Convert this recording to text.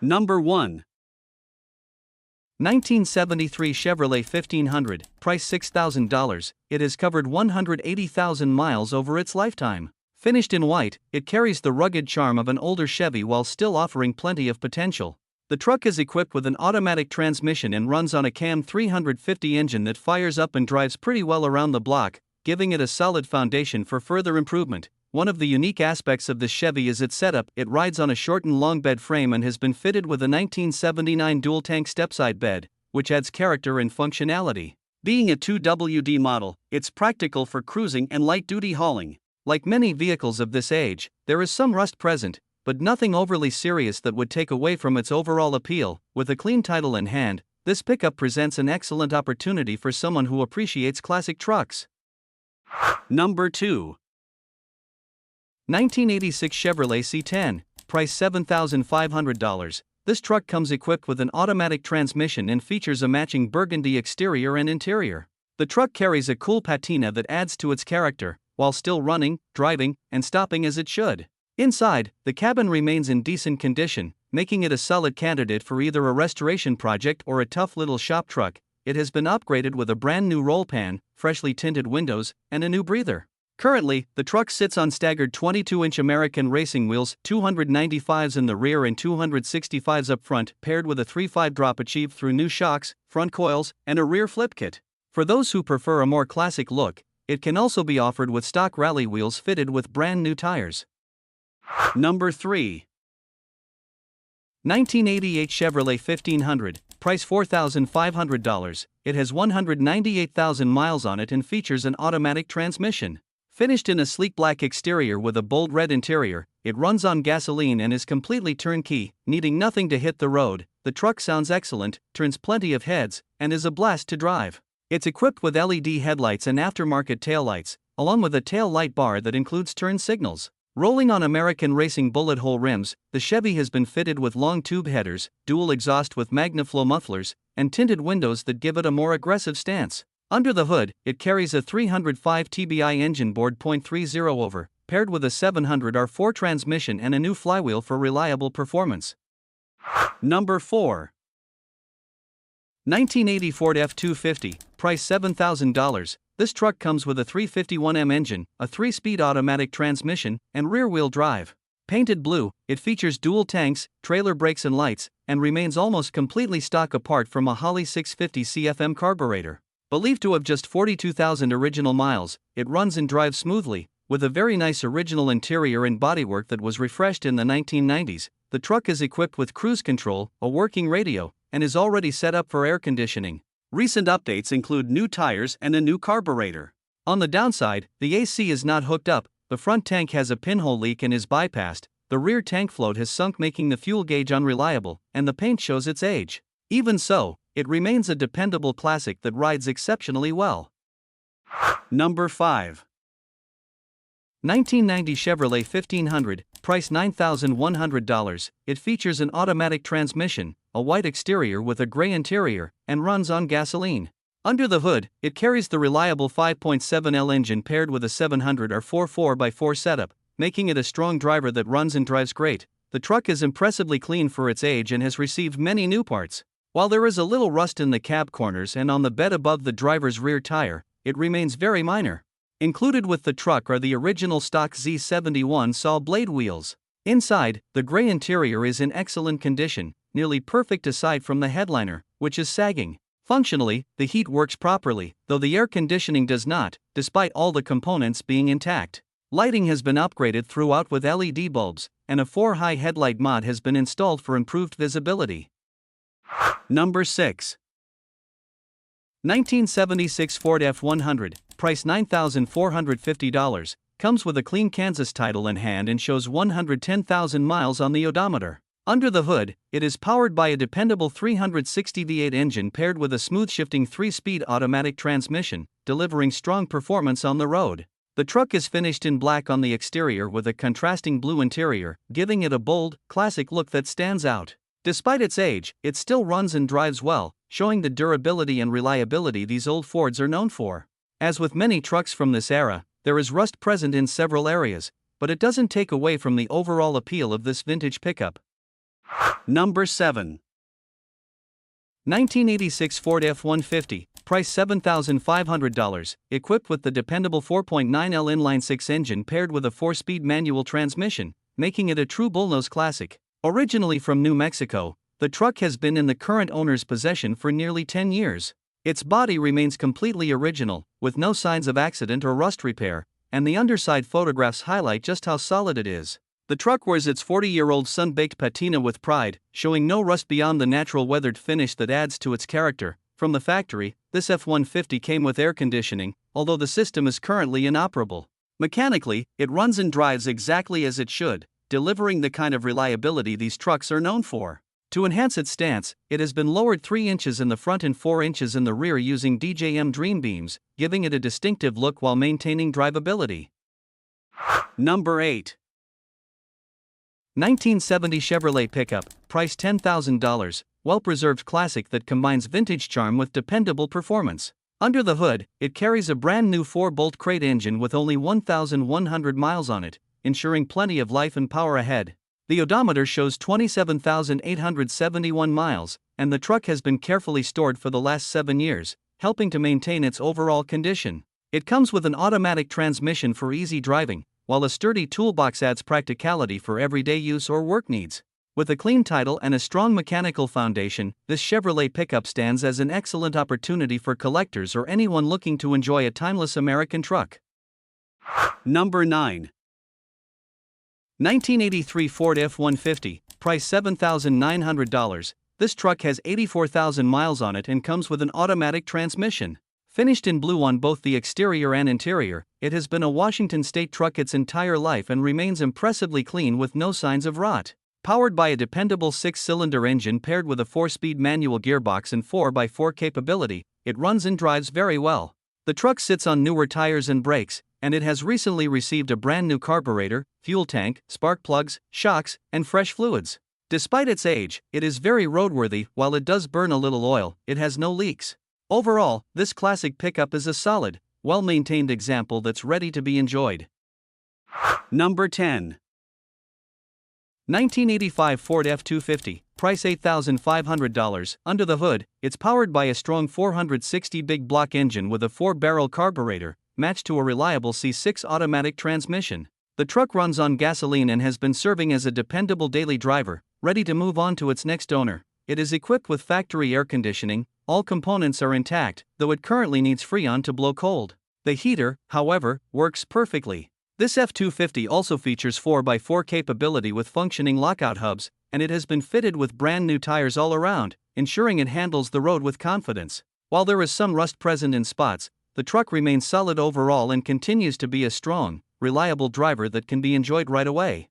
Number 1. 1973 Chevrolet 1500, price $6,000. It has covered 180,000 miles over its lifetime. Finished in white, it carries the rugged charm of an older Chevy while still offering plenty of potential. The truck is equipped with an automatic transmission and runs on a CAM 350 engine that fires up and drives pretty well around the block, giving it a solid foundation for further improvement. One of the unique aspects of this Chevy is its setup. It rides on a shortened long bed frame and has been fitted with a 1979 dual-tank stepside bed, which adds character and functionality. Being a 2WD model, it's practical for cruising and light-duty hauling. Like many vehicles of this age, there is some rust present, but nothing overly serious that would take away from its overall appeal. With a clean title in hand, this pickup presents an excellent opportunity for someone who appreciates classic trucks. Number 2. 1986 Chevrolet C10, price $7,500. This truck comes equipped with an automatic transmission and features a matching burgundy exterior and interior. The truck carries a cool patina that adds to its character, while still running, driving, and stopping as it should. Inside, the cabin remains in decent condition, making it a solid candidate for either a restoration project or a tough little shop truck. It has been upgraded with a brand new roll pan, freshly tinted windows, and a new breather. Currently, the truck sits on staggered 22-inch American racing wheels, 295s in the rear and 265s up front, paired with a 3.5 drop achieved through new shocks, front coils, and a rear flip kit. For those who prefer a more classic look, it can also be offered with stock rally wheels fitted with brand new tires. Number 3. 1988 Chevrolet 1500, price $4,500. It has 198,000 miles on it and features an automatic transmission. Finished in a sleek black exterior with a bold red interior, it runs on gasoline and is completely turnkey, needing nothing to hit the road. The truck sounds excellent, turns plenty of heads, and is a blast to drive. It's equipped with LED headlights and aftermarket taillights, along with a tail light bar that includes turn signals. Rolling on American racing bullet hole rims, the Chevy has been fitted with long tube headers, dual exhaust with MagnaFlow mufflers, and tinted windows that give it a more aggressive stance. Under the hood, it carries a 305 TBI engine board .30 over, paired with a 700 R4 transmission and a new flywheel for reliable performance. Number 4. 1980 Ford F250, price $7,000. This truck comes with a 351M engine, a 3-speed automatic transmission, and rear-wheel drive. Painted blue, it features dual tanks, trailer brakes and lights, and remains almost completely stock apart from a Holley 650 CFM carburetor. Believed to have just 42,000 original miles, it runs and drives smoothly, with a very nice original interior and bodywork that was refreshed in the 1990s. The truck is equipped with cruise control, a working radio, and is already set up for air conditioning. Recent updates include new tires and a new carburetor. On the downside, the AC is not hooked up, the front tank has a pinhole leak and is bypassed, the rear tank float has sunk making the fuel gauge unreliable, and the paint shows its age. Even so, it remains a dependable classic that rides exceptionally well. Number 5. 1990 Chevrolet 1500, price $9,100. It features an automatic transmission, a white exterior with a gray interior, and runs on gasoline. Under the hood, it carries the reliable 5.7L engine paired with a 700 R4 4x4 setup, making it a strong driver that runs and drives great. The truck is impressively clean for its age and has received many new parts. While there is a little rust in the cab corners and on the bed above the driver's rear tire, it remains very minor. Included with the truck are the original stock Z71 saw blade wheels. Inside, the gray interior is in excellent condition, nearly perfect aside from the headliner, which is sagging. Functionally, the heat works properly, though the air conditioning does not, despite all the components being intact. Lighting has been upgraded throughout with LED bulbs, and a 4-high headlight mod has been installed for improved visibility. Number 6. 1976 Ford F100, price $9,450, comes with a clean Kansas title in hand and shows 110,000 miles on the odometer. Under the hood, it is powered by a dependable 360 V8 engine paired with a smooth-shifting 3-speed automatic transmission, delivering strong performance on the road. The truck is finished in black on the exterior with a contrasting blue interior, giving it a bold, classic look that stands out. Despite its age, it still runs and drives well, showing the durability and reliability these old Fords are known for. As with many trucks from this era, there is rust present in several areas, but it doesn't take away from the overall appeal of this vintage pickup. Number 7. 1986 Ford F150, price $7,500, equipped with the dependable 4.9L inline-6 engine paired with a 4-speed manual transmission, making it a true bullnose classic. Originally from New Mexico, the truck has been in the current owner's possession for nearly 10 years. Its body remains completely original, with no signs of accident or rust repair, and the underside photographs highlight just how solid it is. The truck wears its 40-year-old sun-baked patina with pride, showing no rust beyond the natural weathered finish that adds to its character. From the factory, this F-150 came with air conditioning, although the system is currently inoperable. Mechanically, it runs and drives exactly as it should, delivering the kind of reliability these trucks are known for. To enhance its stance, it has been lowered 3 inches in the front and 4 inches in the rear using DJM Dream Beams, giving it a distinctive look while maintaining drivability. Number 8. 1970 Chevrolet pickup, price $10,000, well-preserved classic that combines vintage charm with dependable performance. Under the hood, it carries a brand new 4-bolt crate engine with only 1,100 miles on it, ensuring plenty of life and power ahead. The odometer shows 27,871 miles, and the truck has been carefully stored for the last 7 years, helping to maintain its overall condition. It comes with an automatic transmission for easy driving, while a sturdy toolbox adds practicality for everyday use or work needs. With a clean title and a strong mechanical foundation, this Chevrolet pickup stands as an excellent opportunity for collectors or anyone looking to enjoy a timeless American truck. Number 9. 1983 Ford F150, price $7,900. This truck has 84,000 miles on it and comes with an automatic transmission. Finished in blue on both the exterior and interior, it has been a Washington state truck its entire life and remains impressively clean with no signs of rot. Powered by a dependable 6-cylinder engine paired with a 4-speed manual gearbox and 4x4 capability, it runs and drives very well. The truck sits on newer tires and brakes, and it has recently received a brand new carburetor, fuel tank, spark plugs, shocks, and fresh fluids. Despite its age, it is very roadworthy. While it does burn a little oil, it has no leaks. Overall, this classic pickup is a solid, well-maintained example that's ready to be enjoyed. Number 10. 1985 Ford F250, price $8,500. Under the hood, it's powered by a strong 460 big block engine with a 4-barrel carburetor, matched to a reliable C6 automatic transmission. The truck runs on gasoline and has been serving as a dependable daily driver, ready to move on to its next owner. It is equipped with factory air conditioning. All components are intact, though it currently needs Freon to blow cold. The heater, however, works perfectly. This F250 also features 4x4 capability with functioning lockout hubs, and it has been fitted with brand new tires all around, ensuring it handles the road with confidence. While there is some rust present in spots, the truck remains solid overall and continues to be a strong, reliable driver that can be enjoyed right away.